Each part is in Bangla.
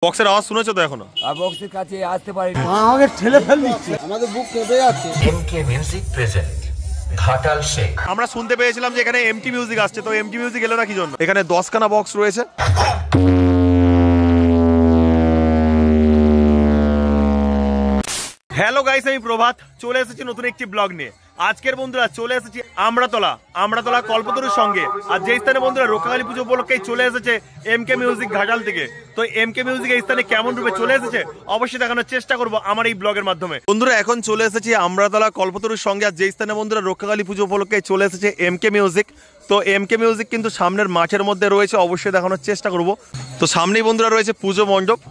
বক্সের আওয়াজ শুনেছো তো এখনো? আর বক্সের কাছে আসতে পারিনি, আমাকে ঠেলে ফেল দিচ্ছে, আমাদের বুক কেঁপে যাচ্ছে। এমকে মিউজিক প্রেজেন্ট ঘাটাল শেখ। আমরা শুনতে পেয়েছিলাম যে এখানে এমটি মিউজিক আসছে, তো এমটি মিউজিক এলো না কি জন্য? এখানে 10খানা বক্স রয়েছে। হ্যালো গাইস, আমি প্রভাত চলে এসেছি নতুন একটি ব্লগ নিয়ে। আজকের বন্ধুরা চলে এসেছি আমরাতলা কল্পতরুর সঙ্গে। আর যে স্থানে বন্ধুরা রক্ষাকালী পুজো উপলক্ষেই চলে এসেছে এমকে মিউজিক ঘাটাল থেকে। তো এমকে মিউজিক এই স্থানে কেমন রূপে চলে এসেছে অবশ্যই দেখানোর চেষ্টা করবো আমার এই ব্লগের মাধ্যমে। বন্ধুরা এখন চলে এসেছি আমরাতলা কল্পতরুর সঙ্গে। আর যে স্থানে বন্ধুরা রক্ষাকালী পুজো উপলক্ষে চলে এসেছে এমকে মিউজিক। তো এমকে মিউজিক কিন্তু সামনের মাঠের মধ্যে রয়েছে, অবশ্যই দেখানোর চেষ্টা করব। তো সামনেই বন্ধুরা রয়েছে পুজো মণ্ডপ,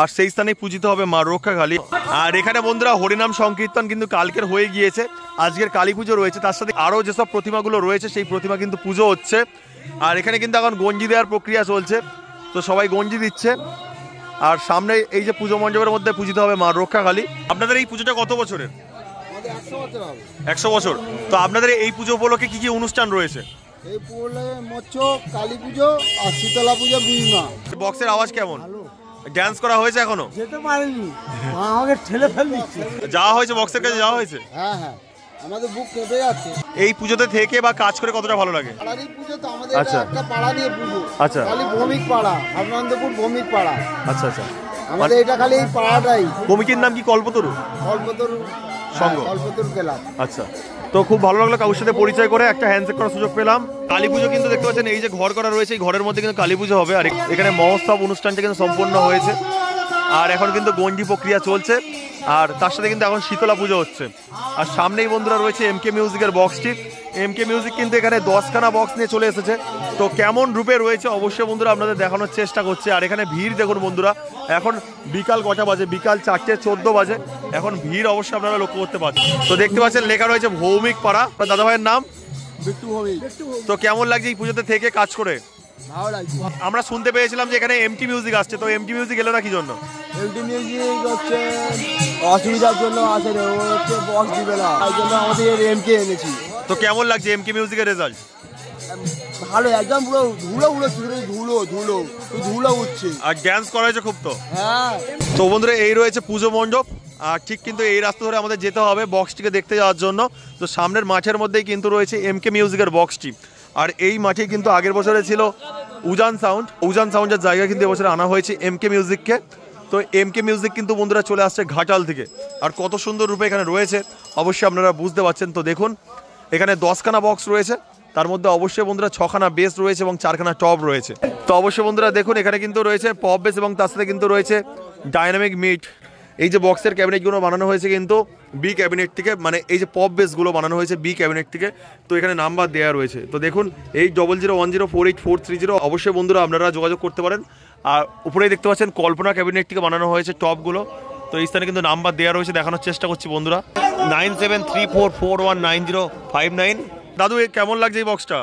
আর সেই স্থানেই পূজিত হবে মা রক্ষাকালী। আর এখানে বন্ধুরা হরিনাম সংকীর্তন কিন্তু কালকের হয়ে গিয়েছে, আজকের কালী পুজো রয়েছে, তার সাথে আরও যেসব প্রতিমাগুলো রয়েছে সেই প্রতিমা কিন্তু পুজো হচ্ছে। আর এখানে কিন্তু এখন গঞ্জি দেওয়ার প্রক্রিয়া চলছে, তো সবাই গঞ্জি দিচ্ছে। আর সামনে এই যে পুজো মণ্ডপের মধ্যে পূজিত হবে মা রক্ষাকালী। আপনাদের এই পুজোটা কত বছরের? 100 বছর। তো আপনাদের এই পুজো উপলক্ষে কি কি অনুষ্ঠান রয়েছে? এই মৎস্য, কালী পুজো আর শীতলা পুজো, বিমা। বক্সের আওয়াজ কেমন? ডান্স করা হয়েছে এখনো? যেতে পারিনি, আমাকে ঠেলে ফেল দিচ্ছে। যাওয়া হয়েছে বক্সের কাছে, যাওয়া হয়েছে? হ্যাঁ হ্যাঁ, আমাদের বুক কেঁপে যাচ্ছে। এই পুজোতে থেকে বা কাজ করে কতটা ভালো লাগে? পাড়ারই পুজো তো আমাদের, একটা পাড়া নিয়ে পুজো। আচ্ছা, খালি ভৌমিক পাড়া, আনন্দপুর ভৌমিক পাড়া। আচ্ছা আচ্ছা, আমাদের এটা খালি এই পাড়াটাই। কমিটির নাম কি? কল্পতরু সংঘ, কল্পতরু ক্লাব। আচ্ছা, তো খুব ভালো লাগলো কারোর সাথে পরিচয় করে, একটা হ্যান্ডশেক করার সুযোগ পেলাম। কালী পুজো কিন্তু দেখতে পাচ্ছেন এই যে ঘর করা রয়েছে, এই ঘরের মধ্যে কিন্তু কালী পুজো হবে। আর এখানে মহোৎসব অনুষ্ঠানটা কিন্তু সম্পূর্ণ হয়েছে, আর এখন কিন্তু গঞ্জি প্রক্রিয়া চলছে, আর তার সাথে কিন্তু এখন শীতলা পুজো হচ্ছে। আর সামনেই বন্ধুরা রয়েছে এমকে মিউজিকের বক্সটি। এমকে মিউজিক কিন্তু এখানে 10খানা বক্স নিয়ে চলে এসেছে। তো কেমন রূপে রয়েছে অবশ্যই বন্ধুরা আপনাদের দেখানোর চেষ্টা করছে। আর এখানে ভিড় দেখুন বন্ধুরা, এখন বিকাল কটা বাজে? বিকাল 4:14 বাজে। এখন ভিড় অবশ্যই আপনারা লক্ষ্য করতে পারছেন। তো দেখতে পাচ্ছেন লেখা রয়েছে ভৌমিক পাড়া। দাদা ভাইয়ের নাম বিট্টু ভৌমিক। তো কেমন লাগছে এই পুজোতে থেকে কাজ করে? ভালো লাগছে। আমরা শুনতে পেয়েছিলাম যে এখানে এমটি মিউজিক আসছে, তো এমটি মিউজিক এলো না কি জন্য? এমটি মিউজিক হচ্ছে অসুবিধার জন্য আসে, ও হচ্ছে বক্স দিবে না, তাই জন্য আমাদের এমকে এনেছি। তো কেমন লাগছে এমকে মিউজিকের রেজাল্ট? ভালো, একদম পুরো ধুলো উঠছে। আর ডান্স করা হয়েছে খুব। তো হ্যাঁ, তো বন্ধুরা এই রয়েছে পুজো মণ্ডপ, আর ঠিক কিন্তু এই রাস্তা ধরে আমাদের যেতে হবে বক্সটিকে দেখতে যাওয়ার জন্য। তো সামনের মাঠের মধ্যেই কিন্তু রয়েছে এমকে মিউজিকের বক্সটি। আর এই মাঠে কিন্তু আগের বছরে ছিল উজান সাউন্ডের জায়গা কিন্তু এবছরে আনা হয়েছে এমকে মিউজিককে। তো এমকে মিউজিক কিন্তু বন্ধুরা চলে আসছে ঘাটাল থেকে, আর কত সুন্দর রূপে এখানে রয়েছে অবশ্যই আপনারা বুঝতে পারছেন। তো দেখুন এখানে 10খানা বক্স রয়েছে, তার মধ্যে অবশ্যই বন্ধুরা 6খানা বেস রয়েছে এবং 4খানা টপ রয়েছে। তো অবশ্যই বন্ধুরা দেখুন এখানে কিন্তু রয়েছে পপ বেস এবং তার সাথে কিন্তু রয়েছে ডাইনামিক মিট। এই যে বক্সের ক্যাবিনেটগুলো বানানো হয়েছে কিন্তু বি ক্যাবিনেট থেকে, মানে এই যে পপ বেসগুলো বানানো হয়েছে বি ক্যাবিনেট থেকে। তো এখানে নাম্বার দেওয়া রয়েছে, তো দেখুন 8001048430। অবশ্যই বন্ধুরা আপনারা যোগাযোগ করতে পারেন। আর উপরেই দেখতে পাচ্ছেন কল্পনা ক্যাবিনেট থেকে বানানো হয়েছে টপগুলো। তো এই স্থানে কিন্তু নাম্বার দেওয়া রয়েছে, দেখানোর চেষ্টা করছি বন্ধুরা 9734419059। দাদু কেমন লাগছে এই বক্সটা?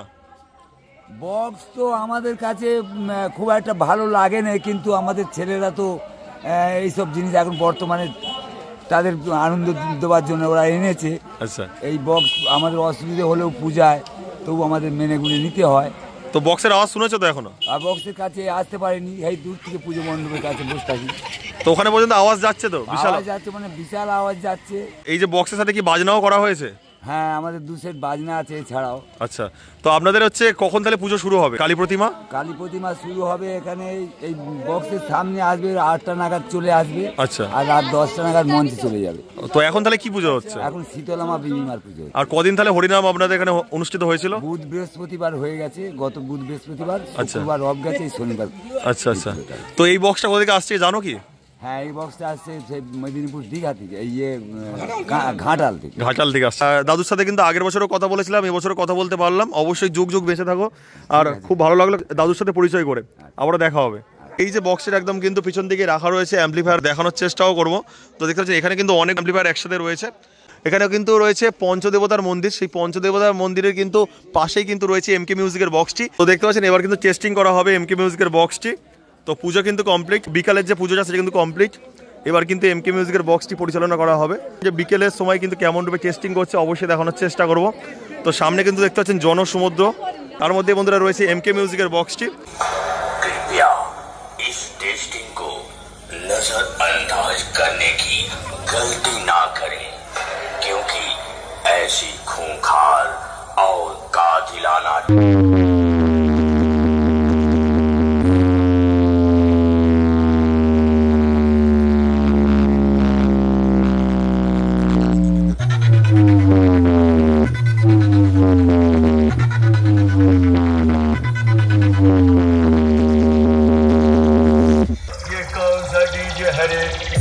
বক্স তো আমাদের কাছে খুব একটা ভালো লাগে না, কিন্তু আমাদের ছেলেরা তো এইসব জিনিস এখন বর্তমানে তাদের আনন্দ দেওয়ার জন্য ওরা এনেছে। আচ্ছা, এই বক্স আমাদের অসুবিধে হলেও পূজায় তবু আমাদের মেনেগুলি নিতে হয়। তো বক্সের আওয়াজ শুনেছো তো এখনো? আর বক্সের কাছে আসতে পারিনি, এই দূর থেকে পুজো মণ্ডপের কাছে বসে থাকি। তো ওখানে পর্যন্ত আওয়াজ যাচ্ছে? তো বিশাল আওয়াজ যাচ্ছে, মানে বিশাল আওয়াজ যাচ্ছে। এই যে বক্সের সাথে কি বাজনাও করা হয়েছে? হ্যাঁ, আমাদের 2 সেট বাজনা আছে এছাড়াও। আচ্ছা, তো আপনাদের হচ্ছে কখন তাহলে পুজো শুরু হবে? কালী প্রতিমা শুরু হবে এখানে এই বক্সের সামনে আসবে, 8টা নাগাদ চলে আসবে। আচ্ছা, আর রাত 10টা নাগাদ মঞ্চে চলে যাবে। তো এখন তাহলে কি পুজো হচ্ছে? এখন শীতলামা বিবিমার পুজো। আর কদিন তাহলে হরিনাম আপনাদের এখানে অনুষ্ঠিত হয়েছিল? বুধ বৃহস্পতিবার হয়ে গেছে, গত বুধ বৃহস্পতিবার, শুক্রবার রব গেছে, শনিবার। আচ্ছা আচ্ছা, তো এই বক্সটা কোথা আসছে জানো কি? হ্যাঁ, এই বক্সটা আসছে সেই মেদিনীপুর দীঘা থেকে, এই ঘাটাল থেকে আসছে। দাদুর সাথে কিন্তু আগের বছরও কথা বলেছিলাম, এবছরও কথা বলতে পারলাম। অবশ্যই যুগ যুগ বেঁচে থাকো, আর খুব ভালো লাগলো দাদুর সাথে পরিচয় করে। আবারও দেখা হবে। এই যে বক্সের একদম কিন্তু পিছন দিকে রাখা রয়েছে অ্যাম্পলিফায়ার, দেখানোর চেষ্টাও করবো। তো দেখতে পাচ্ছি এখানে কিন্তু অনেক অ্যাম্পলিফায়ার একসাথে রয়েছে। এখানে কিন্তু রয়েছে পঞ্চদেবতার মন্দির, সেই পঞ্চদেবতার মন্দিরের কিন্তু পাশেই কিন্তু রয়েছে এমকে মিউজিকের বক্সটি। তো দেখতে পাচ্ছেন এবার কিন্তু টেস্টিং করা হবে এমকে মিউজিকের বক্সটি। তো পুজো কিন্তু কমপ্লিট, বিকালের যে পুজোটা সেটা কিন্তু কমপ্লিট। এবার কিন্তু এমকে মিউজিকের বক্সটি পরিচালনা করা হবে। যে বিকেলের সময় কিন্তু কেমন রূপে টেস্টিং করছে অবশ্যই দেখানোর চেষ্টা করব। তো সামনে কিন্তু দেখতে পাচ্ছেন জনসমুদ্র, তার মধ্যে বন্ধুরা রয়েছে এমকে মিউজিকের বক্সটি। नजरअंदाज करने की गलती ना करें, क्योंकि ऐसी खूंखार और कातिलाना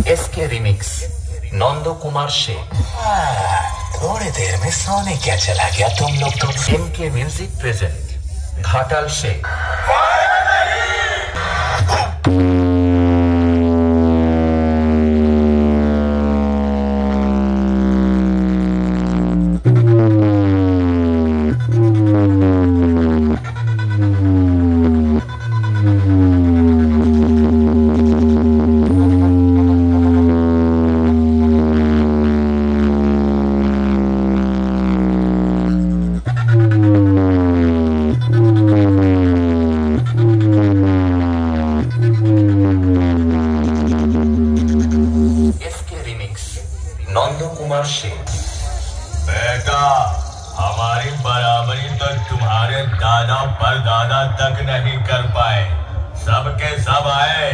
एसके रिमिक्स नंदो कुमार शेख। थोड़ी देर में सोने क्या चला गया तुम लोग तो। MK music present Ghatal Sheikh. Nando Kumar Sheikh. बेटा, हमारी बराबरी तो तुम्हारे दादा परदादा तक नहीं कर पाए, सबके सब आए।